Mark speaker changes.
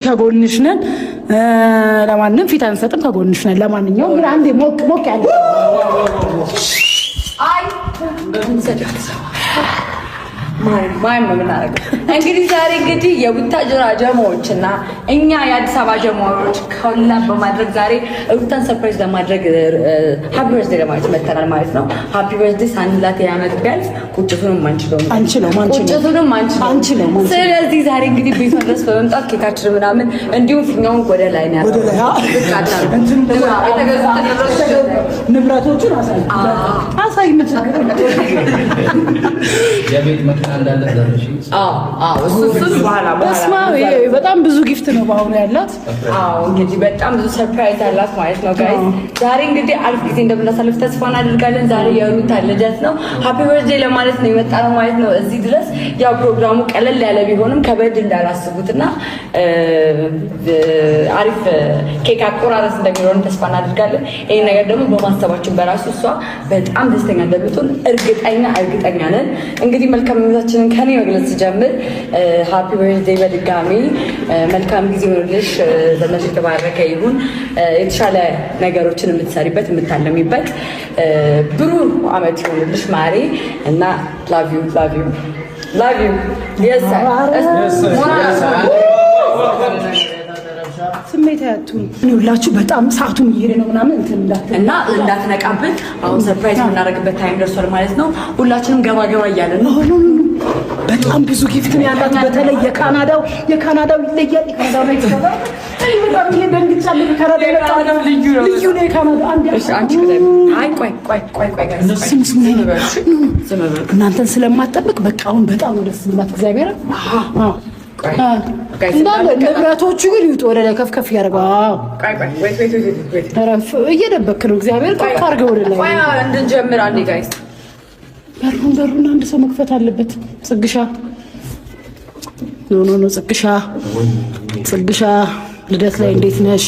Speaker 1: ከጎንሽ ነን። ለማንም ፊት አንሰጥም፣ ከጎንሽ ነን። ለማንኛውም ግን አንዴ ሞቅ ያለ
Speaker 2: አይ ማን ምናረጋው እንግዲህ ዛሬ እንግዲህ የቡታጅራ ጀማዎችና እኛ የአዲስ አበባ ጀማዎች ኮላብ በማድረግ ዛሬ ሩታን ሰርፕራይዝ ለማድረግ ሃፒ በርዝዴ ለማለት መተናል ማለት ነው። ሃፒ በርዝዴ ሳንላት ያመት ቢያልፍ ቁጭቱንም አንችልም። ስለዚህ ዛሬ እንግዲህ ቤቷ ድረስ በመምጣት ኬካችን ምናምን እንዲሁም ፊኛውን ወደ ላይ ነው
Speaker 1: ንብረቶቹን አሳይ በጣም ብዙ ጊፍት ነው በአሁኑ ያላት።
Speaker 2: እንግዲህ በጣም ብዙ ሰርፕራይዝ አላት ማለት ነው ጋይስ። ዛሬ እንግዲህ አሪፍ ጊዜ እንደምናሳልፍ ተስፋ እናደርጋለን። ዛሬ የሩታ ልደት ነው። ሃፒ በርዝዴ ለማለት ነው የመጣነው ማለት ነው እዚህ ድረስ። ያው ፕሮግራሙ ቀለል ያለ ቢሆንም ከበድ እንዳላስቡትና አሪፍ ኬክ አቆራረስ እንደሚሆን ተስፋ እናደርጋለን። ይሄን ነገር ደግሞ በማሰባችን በራሱ እሷ በጣም ደስተኛ እንደምትሆን እርግጠኛ ነን። እንግዲህ መልካም ምኞታችንን ከኔ መግለጽ ጀምር። ሃፒ በርዝዴ በድጋሚ መልካም ጊዜ ይሁንልሽ። ዘመንሽ የተባረከ ይሁን። የተሻለ ነገሮችን የምትሰሪበት የምታለሚበት ብሩህ አመት ይሁንልሽ ማሬ እና ላቭ ዩ yes
Speaker 1: ስሜት ያቱን ሁላችሁ በጣም ሰዓቱን እየሄደ ነው ምናምን
Speaker 2: እና እንዳትነቃብን። አሁን ሰርፕራይዝ የምናደርግበት ታይም ደርሷል ማለት ነው። ሁላችንም ገባ እያለን ነው።
Speaker 1: በጣም ብዙ ጊፍት ነው ያላት። በተለይ የካናዳው ይለያል። የካናዳው ነው ይተባለ በጣም ይደንግጫል። የካናዳው ልዩ ነው። የካናዳው አንቺ ቆይ እናንተን ስለማጠብቅ በቃ አሁን በጣም ደስ ይላል። እግዚአብሔር ንብረቶቹ ግን ይውጡ ወደ ላይ ከፍ ያደርገው። እየደበክ ነው። እግዚአብሔር ከፍ አድርገው ወደ ላይ
Speaker 2: እንድንጀምር አንዴ ጋይስ
Speaker 1: በሩን አንድ ሰው መክፈት አለበት። ጽግሻ ኖ ጽግሻ ልደት ላይ እንዴት ነሽ?